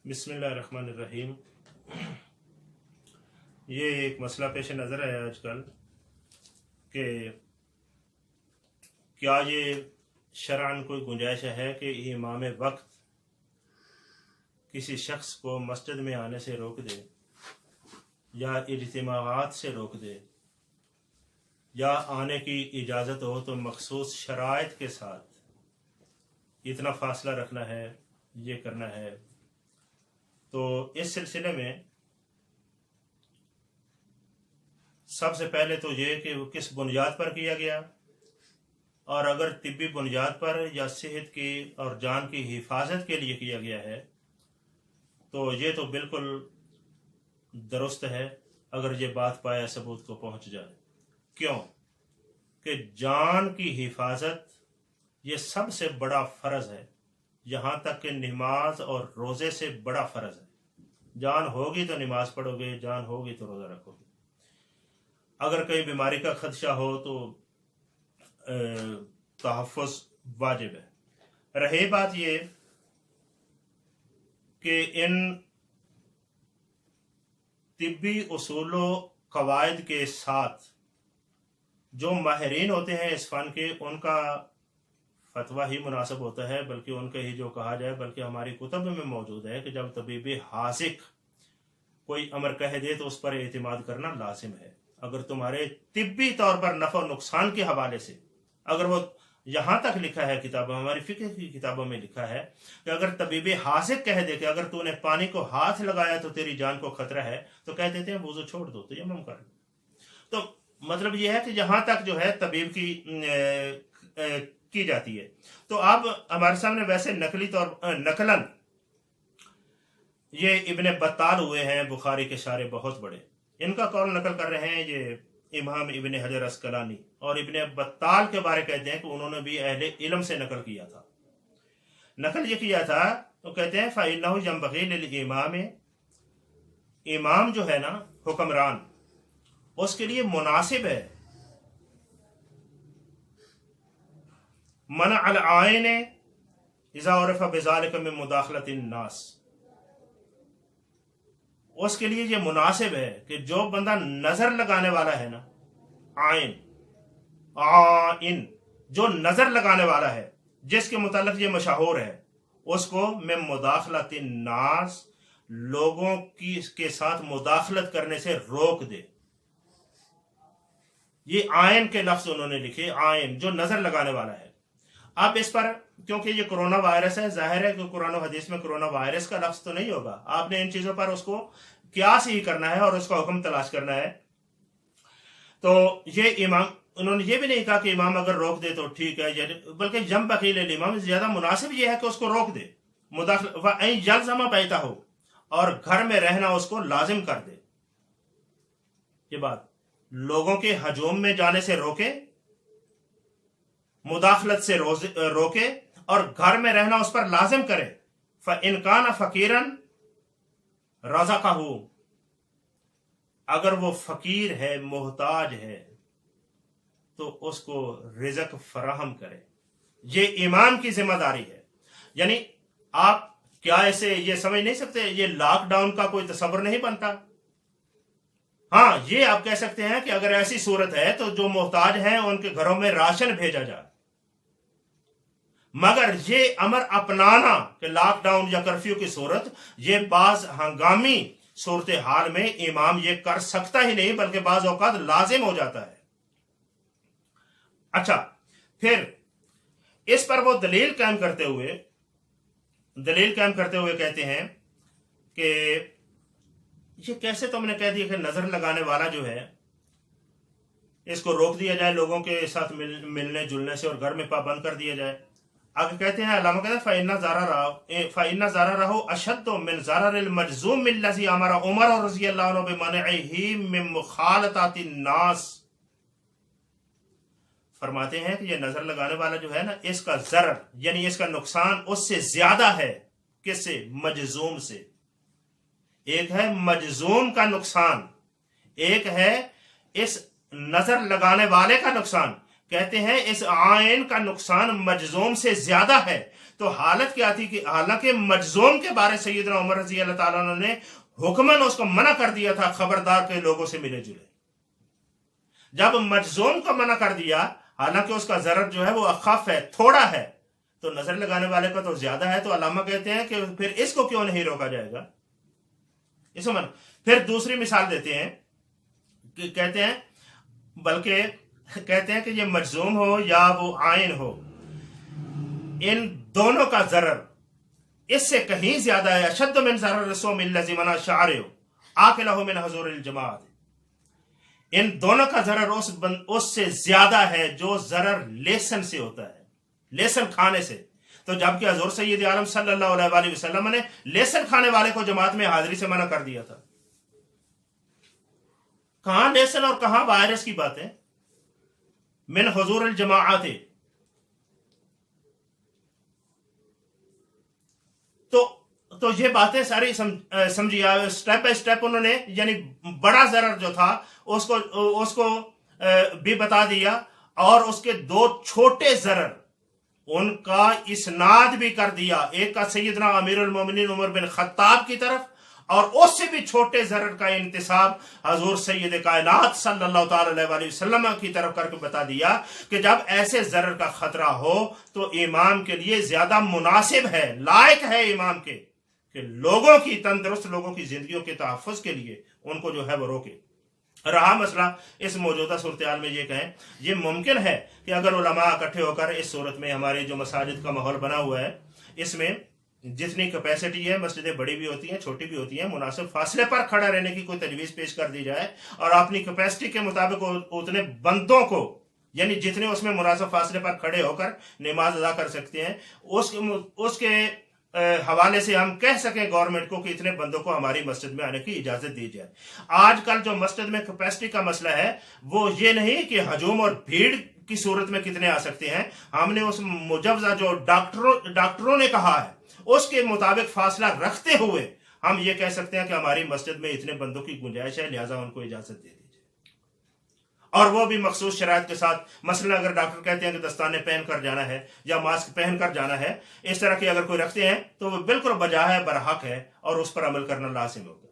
बिस्मिल्लाहिर्रहमानिर्रहीम। ये एक मसला पेश नज़र है आजकल कि क्या ये शरअन कोई गुंजाइश है कि इमाम वक्त किसी शख्स को मस्जिद में आने से रोक दे या इज्तिमाआत से रोक दे या आने की इजाज़त हो तो मखसूस शराइत के साथ इतना फासला रखना है, ये करना है। तो इस सिलसिले में सबसे पहले तो ये कि वो किस बुनियाद पर किया गया, और अगर तिब्बी बुनियाद पर या सेहत की और जान की हिफाजत के लिए किया गया है तो ये तो बिल्कुल दुरुस्त है अगर ये बात पाया सबूत को पहुंच जाए। क्यों कि जान की हिफाजत ये सबसे बड़ा फ़र्ज़ है, यहाँ तक कि नमाज और रोज़े से बड़ा फ़र्ज़ है। जान होगी तो नमाज पढ़ोगे, जान होगी तो रोज़ा रखोगे। अगर कहीं बीमारी का खदशा हो तो तहफ़्फ़ुज़ वाजिब है। रही बात ये कि इन तिब्बी उसूलों क़वाइद के साथ जो माहिरीन होते हैं इस फ़न के, उनका फतवा ही मुनासिब होता है, बल्कि उनका ही जो कहा जाए। बल्कि हमारी कुतब में मौजूद है कि जब तबीब हासिक कोई अमर कह दे तो उस पर एतमाद करना लाजिम है। अगर तुम्हारे तिब्बी तौर पर नफ़ा नुकसान के हवाले से, अगर वो यहाँ तक लिखा है किताबों, हमारी फ़िक़्ह की किताबों में लिखा है कि अगर तबीब हासिक कह दे कि अगर तूने पानी को हाथ लगाया तो तेरी जान को खतरा है, तो कह देते हैं वुज़ू छोड़ दो, तो यमम कर। तो मतलब ये है कि यहाँ तक जो है तबीब की जाती है। तो अब हमारे सामने वैसे नकलन ये इब्ने बत्ताल हुए हैं, बुखारी के शारे बहुत बड़े, इनका कौल नकल कर रहे हैं ये इमाम इब्ने हजर अस्कलानी, और इब्ने बत्ताल के बारे कहते हैं कि उन्होंने भी अहले इल्म से नकल किया था। नकल ये किया था तो कहते हैं फ़इन्नहु यंबग़ी लिल इमाम, इमाम जो है ना हुक्मरान, उसके लिए मुनासिब है मन अल आइन इज़ा उरिफ़ा बिज़ालिका मिन मुदाखलतिन नास, उसके लिए ये मुनासिब है कि जो बंदा नजर लगाने वाला है ना, आइन जो नजर लगाने वाला है, जिसके मुतालिक ये मशहूर है, उसको मिन मुदाखलतिन नास, लोगों की के साथ मुदाखलत करने से रोक दे। ये आयन के लफ्ज उन्होंने लिखे, आयन जो नजर लगाने वाला है। अब इस पर क्योंकि ये कोरोना वायरस है, जाहिर है कि कुरान और हदीस में कोरोना वायरस का लफ्ज तो नहीं होगा। आपने इन चीजों पर उसको क्यास ही करना है और उसका हुक्म तलाश करना है। तो ये इमाम, उन्होंने ये भी नहीं कहा कि इमाम अगर रोक दे तो ठीक है, बल्कि जम बकील इमाम ज्यादा मुनासिब ये है कि उसको रोक दे, मुदाखलत पैदा हो और घर में रहना उसको लाजिम कर दे। ये बात लोगों के हजूम में जाने से रोके, मुदाखलत से रोके और घर में रहना उस पर लाजिम करे। फ़इन कान फ़कीरन रज़क़हू, अगर वो फकीर है, मोहताज है, तो उसको रिज़्क़ फराहम करे। ये इमाम की जिम्मेदारी है। यानी आप क्या ऐसे ये समझ नहीं सकते, ये लॉकडाउन का कोई तस्वर नहीं बनता। हाँ, ये आप कह सकते हैं कि अगर ऐसी सूरत है तो जो मोहताज हैं उनके घरों में राशन भेजा जाए, मगर ये अमर अपनाना कि लॉकडाउन या कर्फ्यू की सूरत, ये बाज हंगामी सूरत हाल में इमाम ये कर सकता ही नहीं, बल्कि बाज औकात लाजिम हो जाता है। अच्छा, फिर इस पर वो दलील कायम करते हुए कहते हैं कि ये कैसे तुमने कह दिया कि नजर लगाने वाला जो है इसको रोक दिया जाए लोगों के साथ मिलने जुलने से और घर में पाबंद कर दिया जाए। आगे कहते हैं, अल्लामा कहते हैं फ़इन्ना ज़ररहु अशद्दु मिन ज़ररिल मजज़ूम मिल्लज़ी अमरा उमर रज़ियल्लाहु अन्हु बिमनइही मिन मुखालतातिन नास। फरमाते हैं कि ये नजर लगाने वाला जो है ना, इसका ज़रर यानी इसका नुकसान उससे ज्यादा है। किससे? मजज़ूम से। एक है मजज़ूम का नुकसान, एक है इस नजर लगाने वाले का नुकसान। کہتے ہیں اس آئین کا نقصان مجزوم سے زیادہ ہے. تو حالت کیا تھی کہ حالانکہ مجزوم کے بارے سیدنا عمر رضی اللہ تعالیٰ عنہ نے حکماً اس کو منع کر دیا تھا خبردار کے لوگوں سے ملے جلے. جب مجزوم کو منع کر دیا حالانکہ اس کا ضرر جو ہے وہ اخف ہے, تھوڑا ہے, تو نظر لگانے والے کا تو زیادہ ہے, تو علامہ کہتے ہیں کہ پھر اس کو کیوں نہیں روکا جائے گا. اس من پھر دوسری مثال دیتے ہیں کہ کہتے ہیں بلکہ کہتے ہیں کہ یہ مجزوم ہو یا وہ آئین ہو, ان دونوں کا ضرر اس سے کہیں زیادہ ہے. اشد من ضرر الصوم الذی منع شعرہ آکلہ من حضور الجماعت. ان دونوں کا ضرر اس سے زیادہ ہے جو ضرر لیسن سے ہوتا ہے, لیسن کھانے سے. تو جبکہ حضور سید عالم صلی اللہ علیہ وآلہ وسلم نے لیسن کھانے والے کو جماعت میں حاضری سے منع کر دیا تھا. کہاں لیسن اور کہاں وائرس کی باتیں. من حضور الجماعت. تو یہ باتیں ساری سمجھی, سٹیپ بائی سٹیپ انہوں نے یعنی بڑا ضرر جو تھا اس کو بھی بتا دیا, اور اس کے دو چھوٹے ضرر ان کا اسناد بھی کر دیا. ایک کا سیدنا امیر المومنین عمر بن خطاب کی طرف, اور اس سے بھی چھوٹے ضرر کا انتساب حضور سید کائنات صلی اللہ تعالی علیہ وآلہ وسلم کی طرف کر کے بتا دیا کہ جب ایسے ضرر کا خطرہ ہو تو امام کے لیے زیادہ مناسب ہے, لائق ہے امام کے کہ لوگوں کی تندرست لوگوں کی زندگیوں کے تحفظ کے لیے ان کو جو ہے وہ روکے. رہا مسئلہ اس موجودہ صورتحال میں یہ کہیں, یہ ممکن ہے کہ اگر علماء اکٹھے ہو کر اس صورت میں ہمارے جو مساجد کا ماحول بنا ہوا ہے اس میں جتنی کیپیسٹی ہے, مسجدیں بڑی بھی ہوتی ہیں چھوٹی بھی ہوتی ہیں, مناسب فاصلے پر کھڑا رہنے کی کوئی تجویز پیش کر دی جائے اور اپنی کیپیسٹی کے مطابق اتنے بندوں کو یعنی جتنے اس میں مناسب فاصلے پر کھڑے ہو کر نماز ادا کر سکتے ہیں اس کے حوالے سے ہم کہہ سکیں گورنمنٹ کو کہ اتنے بندوں کو ہماری مسجد میں آنے کی اجازت دی جائے. آج کل جو مسجد میں کیپیسٹی کا مسئلہ ہے وہ یہ نہیں کہ ہجوم اور بھیڑ کی صورت میں کتنے آ سکتے ہیں, ہم نے اس مجوزہ جو ڈاکٹروں نے کہا ہے اس کے مطابق فاصلہ رکھتے ہوئے ہم یہ کہہ سکتے ہیں کہ ہماری مسجد میں اتنے بندوں کی گنجائش ہے, لہٰذا ان کو اجازت دے دیجیے. اور وہ بھی مخصوص شرائط کے ساتھ. مثلا اگر ڈاکٹر کہتے ہیں کہ دستانے پہن کر جانا ہے یا ماسک پہن کر جانا ہے, اس طرح کی اگر کوئی رکھتے ہیں تو وہ بالکل بجا ہے, برحق ہے, اور اس پر عمل کرنا لازم ہوگا.